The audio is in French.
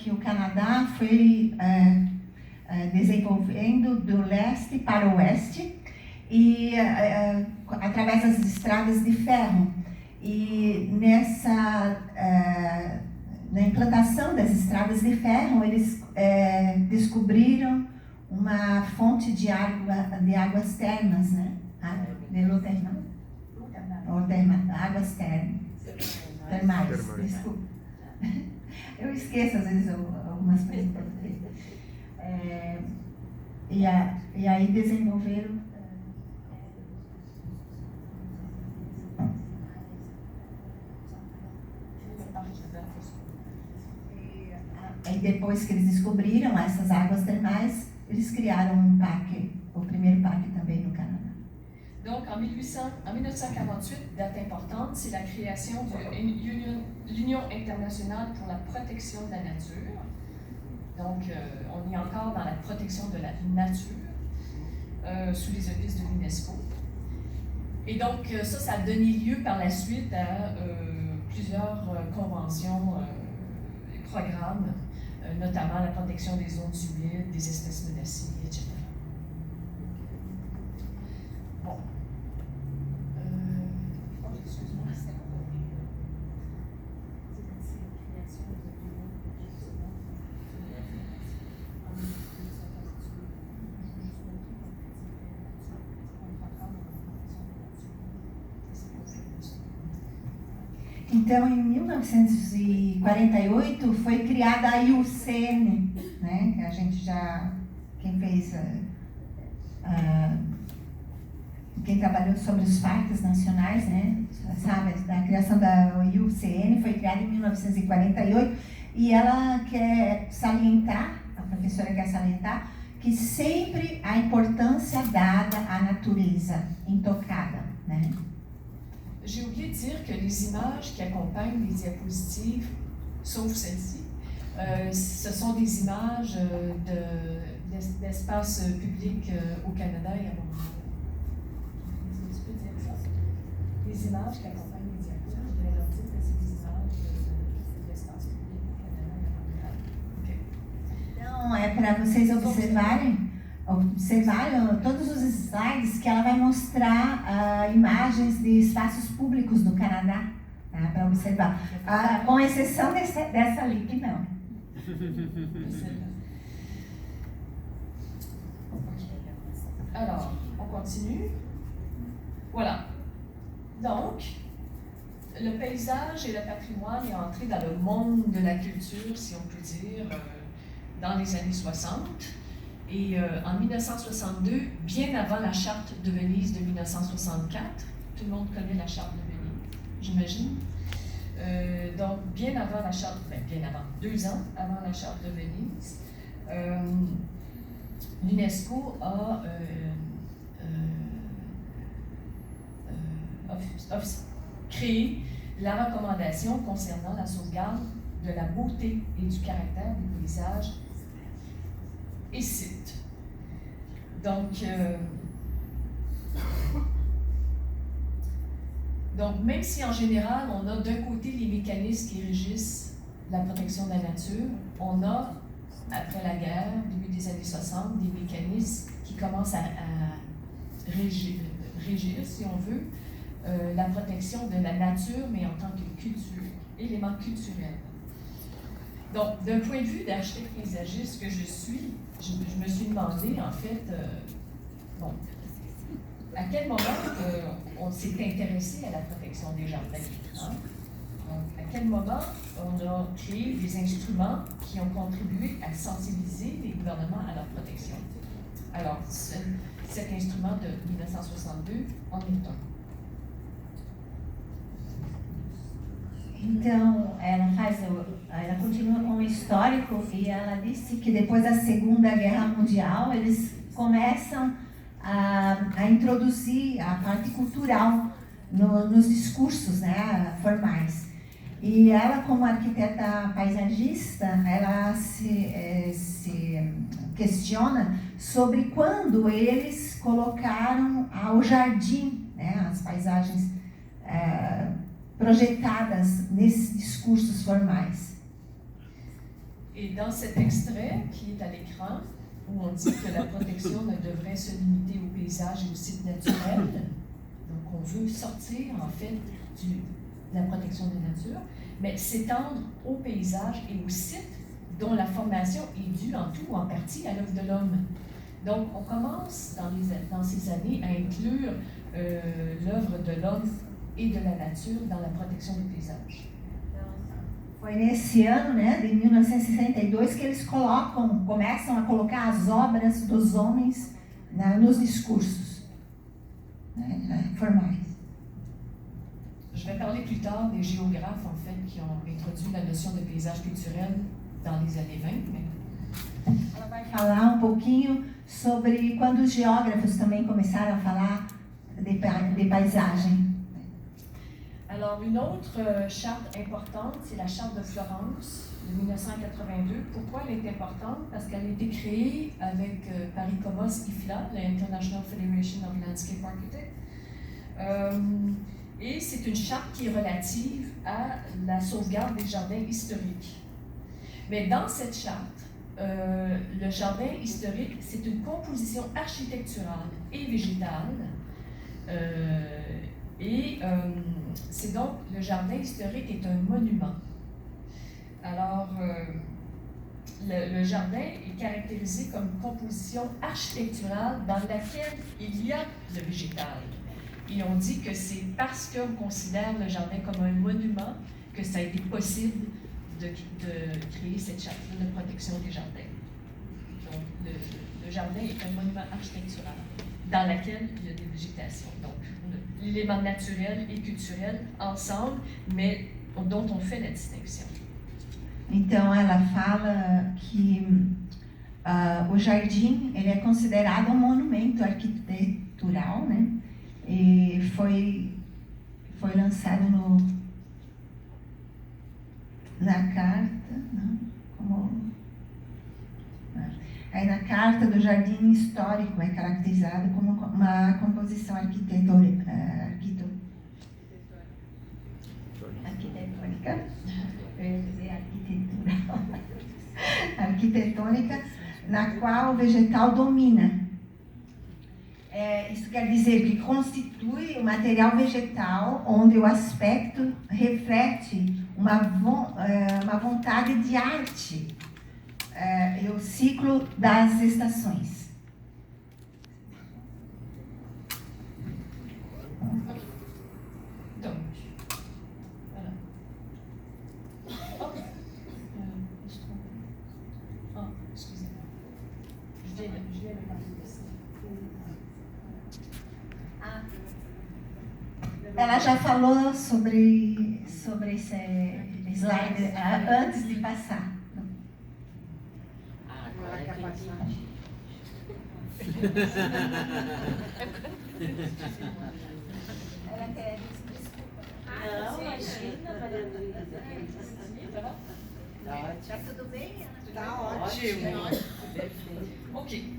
que o Canadá foi desenvolvendo do leste para o oeste e através das estradas de ferro. E na implantação das estradas de ferro, eles descobriram uma fonte de águas termas, né? Águas termais. Desculpa. Eu esqueço às vezes algumas coisas em português. E aí desenvolveram. E depois que eles descobriram essas águas termais, eles criaram um parque, o primeiro parque também no Canadá. Donc en 1948, date importante, c'est la création de l'Union internationale pour la protection de la nature. Donc on est encore dans la protection de la nature sous les auspices de l'UNESCO. Et donc ça a donné lieu par la suite à plusieurs conventions et programmes, notamment la protection des zones humides, des espèces menacées, etc. Bon. Excuse-moi, c'était Então, em 1948, foi criada a IUCN, né? Que a gente já, quem trabalhou sobre os parques nacionais, né? Sabe, da criação da IUCN, foi criada em 1948, e ela quer salientar, a professora quer salientar, que sempre a importância dada à natureza intocada, né? J'ai oublié de dire que les images qui accompagnent les diapositives, sauf celle-ci, ce sont des images d'espace public au Canada et à Montréal. Est-ce que tu peux dire ça? Les images qui accompagnent les diapositives, je voudrais leur dire que c'est des images d'espace public au Canada et à Montréal. Okay. Então, é para vocês observarem todos os slides que ela vai mostrar imagens de espaços públicos do Canadá, tá, para observar, com exceção dessa ali que não. Alors, on continue. Voilà. Donc, le paysage et le patrimoine est entré dans le monde de la culture, si on peut dire, dans les années 60. Et en 1962, bien avant la Charte de Venise de 1964, tout le monde connaît la Charte de Venise, j'imagine. Donc, bien avant la Charte, bien avant, 2 ans avant la Charte de Venise, l'UNESCO a créé la recommandation concernant la sauvegarde de la beauté et du caractère des paysages et sites. Donc, même si en général, on a d'un côté les mécanismes qui régissent la protection de la nature, on a, après la guerre, début des années 60, des mécanismes qui commencent à régir, si on veut, la protection de la nature, mais en tant que culture, élément culturel. Donc, d'un point de vue d'architecte paysagiste que je suis, je me suis demandé, en fait, à quel moment on s'est intéressé à la protection des jardins. Hein? Donc, à quel moment on a créé des instruments qui ont contribué à sensibiliser les gouvernements à leur protection. Alors, cet instrument de 1962 en est un. Então, ela continua com o histórico e ela disse que depois da Segunda Guerra Mundial eles começam a introduzir a parte cultural nos discursos, né, formais. E ela, como arquiteta paisagista, ela se questiona sobre quando eles colocaram o jardim, né, as paisagens projetadas nesses discursos formais. Et dans cet extrait qui est à l'écran, où on dit que la protection ne devrait se limiter aux paysages et aux sites naturels, donc on veut sortir en fait de la protection des natures, mais s'étendre aux paysages et aux sites dont la formation est due en tout ou en partie à l'œuvre de l'homme. Donc on commence dans ces années à inclure l'œuvre de l'homme et de la nature dans la protection des paysages. Foi nesse ano, né, de 1962, que eles começam a colocar as obras dos homens nos discursos formais. Je vais parler plus tard des géographes, en fait, qui ont introduit la notion de paysage culturel dans les années 20. Ela vai falar pouquinho sobre quando os geógrafos também começaram a falar de paisagem. Alors, une autre charte importante, c'est la charte de Florence de 1982. Pourquoi elle est importante? Parce qu'elle a été créée avec Paris Comos IFLA, l'International Federation of Landscape Architects. Et c'est une charte qui est relative à la sauvegarde des jardins historiques. Mais dans cette charte, le jardin historique, c'est une composition architecturale et végétale. C'est donc, le jardin historique est un monument. Alors, le jardin est caractérisé comme une composition architecturale dans laquelle il y a le végétal. Et on dit que c'est parce qu'on considère le jardin comme un monument que ça a été possible de créer cette charte de protection des jardins. Donc, le jardin est un monument architectural dans lequel il y a des végétations. Donc, l'élément naturel et culturel ensemble, mais dont on fait la distinction. Então, ela fala que o jardim ele é considerado um monumento arquitetural, né? E foi lançado na carta, não? Aí na carta do Jardim Histórico é caracterizado como uma composição arquitetônica, arquitetônica, na qual o vegetal domina. Isso quer dizer que constitui o material vegetal onde o aspecto reflete uma vontade de arte. E o ciclo das estações. Donc, voilà. Excusez-moi. Je viens de parler de ça. Ela já falou sobre esse slide antes de passar. Ela quer desculpa. Não, imagina, Maria Luísa. Tá tudo bem? Tá ótimo. Ok.